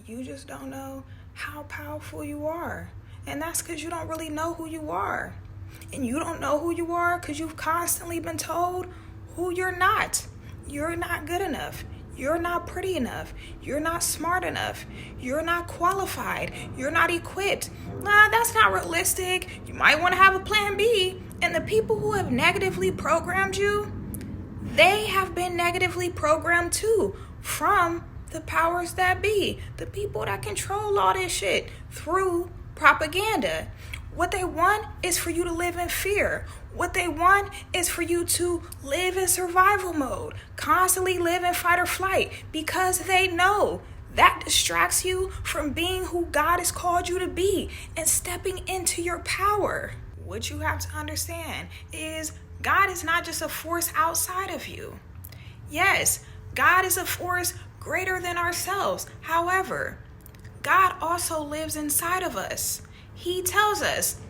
You just don't know how powerful you are. And that's because you don't really know who you are. And you don't know who you are because you've constantly been told who you're not. You're not good enough. You're not pretty enough. You're not smart enough. You're not qualified. You're not equipped. Nah, that's not realistic. You might want to have a plan B. And the people who have negatively programmed you, they have been negatively programmed too from the powers that be, the people that control all this shit through propaganda. What they want is for you to live in fear. What they want is for you to live in survival mode, constantly live in fight or flight, because they know that distracts you from being who God has called you to be and stepping into your power. What you have to understand is God is not just a force outside of you. Yes, God is a force greater than ourselves. However, God also lives inside of us. He tells us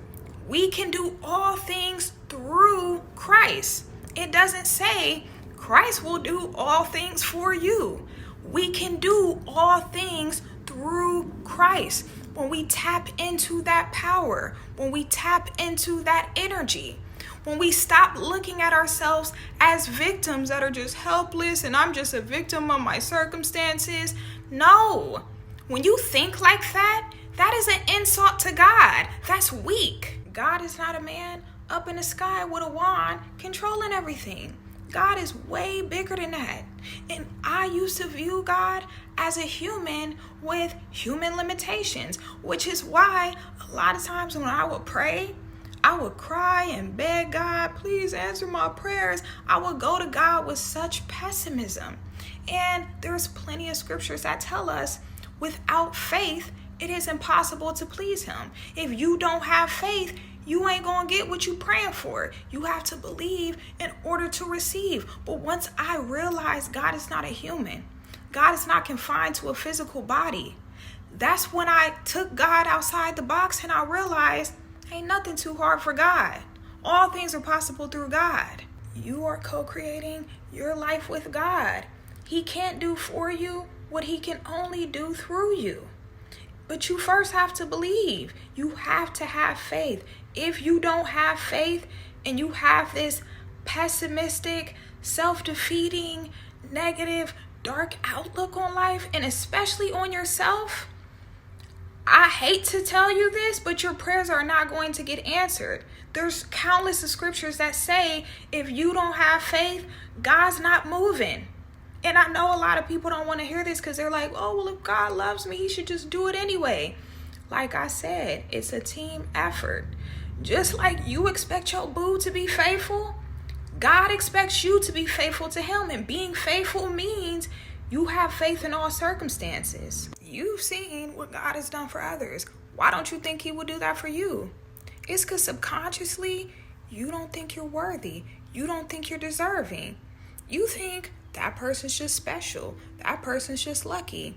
we can do all things through Christ. It doesn't say Christ will do all things for you. We can do all things through Christ. When we tap into that power, when we tap into that energy, when we stop looking at ourselves as victims that are just helpless and I'm just a victim of my circumstances. No. When you think like that, that is an insult to God. That's weak. God is not a man up in the sky with a wand controlling everything. God is way bigger than that. And I used to view God as a human with human limitations, which is why a lot of times when I would pray, I would cry and beg God, please answer my prayers. I would go to God with such pessimism. And there's plenty of scriptures that tell us without faith, it is impossible to please him. If you don't have faith, you ain't gonna get what you praying for. You have to believe in order to receive. But once I realized God is not a human, God is not confined to a physical body, that's when I took God outside the box and I realized ain't nothing too hard for God. All things are possible through God. You are co-creating your life with God. He can't do for you what he can only do through you. But you first have to believe. You have to have faith. If you don't have faith and you have this pessimistic, self-defeating, negative, dark outlook on life, and especially on yourself, I hate to tell you this, but your prayers are not going to get answered. There's countless of scriptures that say if you don't have faith, God's not moving. And I know a lot of people don't want to hear this because they're like, oh, well, if God loves me, he should just do it anyway. Like I said, it's a team effort. Just like you expect your boo to be faithful, God expects you to be faithful to him. And being faithful means you have faith in all circumstances. You've seen what God has done for others. Why don't you think he would do that for you? It's because subconsciously, you don't think you're worthy. You don't think you're deserving. You think that person's just special. That person's just lucky.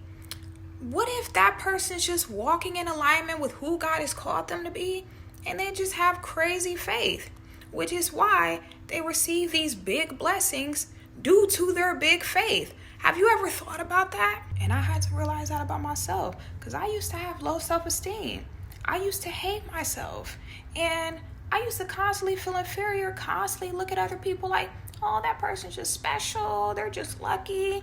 What if that person's just walking in alignment with who God has called them to be and they just have crazy faith, which is why they receive these big blessings due to their big faith. Have you ever thought about that? And I had to realize that about myself because I used to have low self-esteem. I used to hate myself. And I used to constantly feel inferior, constantly look at other people like, oh, that person's just special. They're just lucky.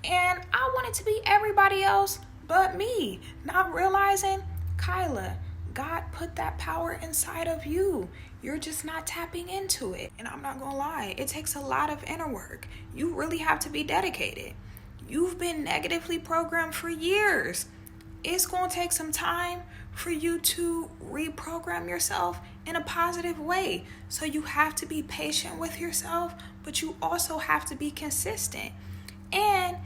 And I wanted to be everybody else but me. Not realizing, Kyla, God put that power inside of you. You're just not tapping into it. And I'm not gonna lie, it takes a lot of inner work. You really have to be dedicated. You've been negatively programmed for years. It's gonna take some time for you to reprogram yourself in a positive way. So you have to be patient with yourself, but you also have to be consistent. And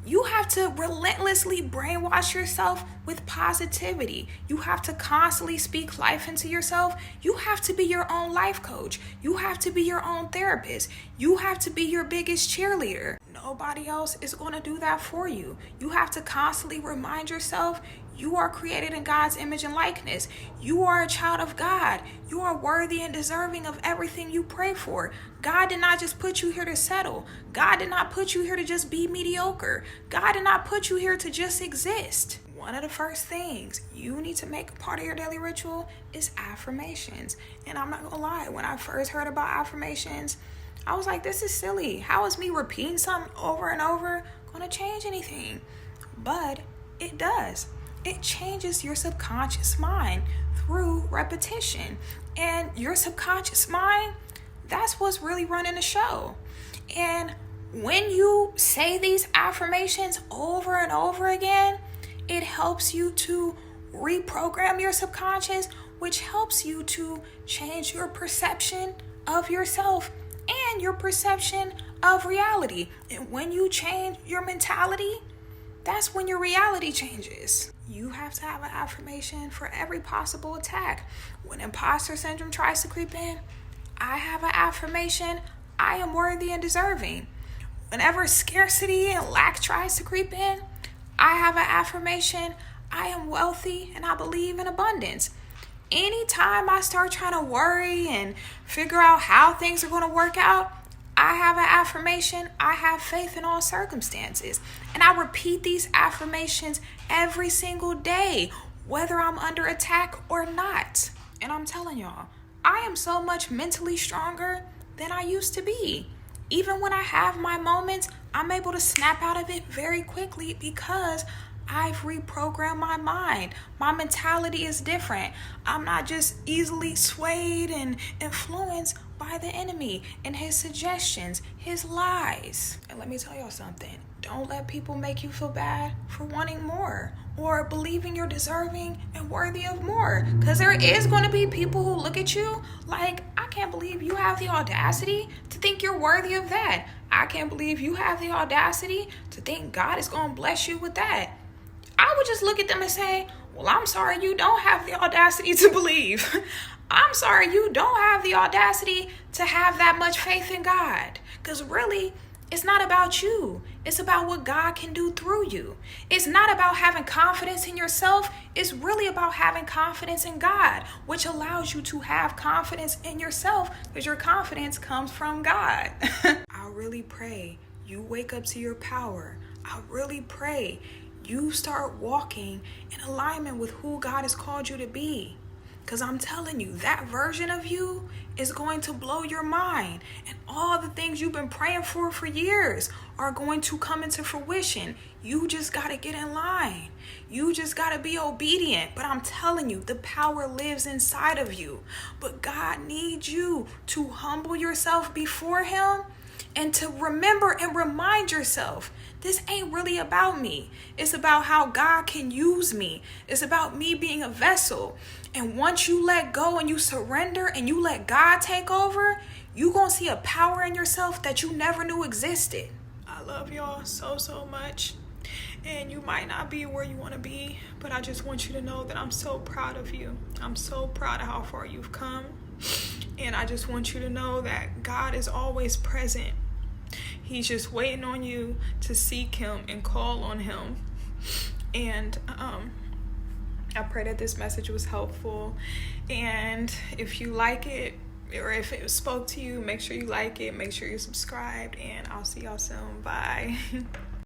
you have to relentlessly brainwash yourself with positivity. You have to constantly speak life into yourself. You have to be your own life coach. You have to be your own therapist. You have to be your biggest cheerleader. Nobody else is going to do that for you. You have to constantly remind yourself you are created in God's image and likeness. You are a child of God. You are worthy and deserving of everything you pray for. God did not just put you here to settle. God did not put you here to just be mediocre. God did not put you here to just exist. one of the first things you need to make a part of your daily ritual is affirmations. And I'm not gonna lie, when I first heard about affirmations, I was like, this is silly. How is me repeating something over and over gonna change anything? But it does. It changes your subconscious mind through repetition. And your subconscious mind, that's what's really running the show. And when you say these affirmations over and over again, it helps you to reprogram your subconscious, which helps you to change your perception of yourself and your perception of reality. And when you change your mentality, that's when your reality changes. You have to have an affirmation for every possible attack. When imposter syndrome tries to creep in, I have an affirmation: I am worthy and deserving. Whenever scarcity and lack tries to creep in, I have an affirmation: I am wealthy and I believe in abundance. Anytime I start trying to worry and figure out how things are going to work out, I have an affirmation: I have faith in all circumstances. And I repeat these affirmations every single day, whether I'm under attack or not. And I'm telling y'all, I am so much mentally stronger than I used to be. Even when I have my moments, I'm able to snap out of it very quickly because I've reprogrammed my mind. My mentality is different. I'm not just easily swayed and influenced by the enemy and his suggestions, his lies. And let me tell y'all something. Don't let people make you feel bad for wanting more or believing you're deserving and worthy of more. Because there is going to be people who look at you like, I can't believe you have the audacity to think you're worthy of that. I can't believe you have the audacity to think God is going to bless you with that. I would just look at them and say, well, I'm sorry you don't have the audacity to believe. I'm sorry you don't have the audacity to have that much faith in God. Because really, it's not about you. It's about what God can do through you. It's not about having confidence in yourself. It's really about having confidence in God, which allows you to have confidence in yourself because your confidence comes from God. I really pray you wake up to your power. I really pray you start walking in alignment with who God has called you to be. Because I'm telling you, that version of you is going to blow your mind. And all the things you've been praying for years are going to come into fruition. You just got to get in line. You just got to be obedient. But I'm telling you, the power lives inside of you. But God needs you to humble yourself before Him and to remember and remind yourself, this ain't really about me. It's about how God can use me. It's about me being a vessel. And once you let go and you surrender and you let God take over, you're going to see a power in yourself that you never knew existed. I love y'all so much. And you might not be where you want to be, but I just want you to know that I'm so proud of you. I'm so proud of how far you've come. And I just want you to know that God is always present. He's just waiting on you to seek Him and call on Him. And I pray that this message was helpful. And if you like it, or if it spoke to you, make sure you like it, make sure you're subscribed, and I'll see y'all soon. Bye.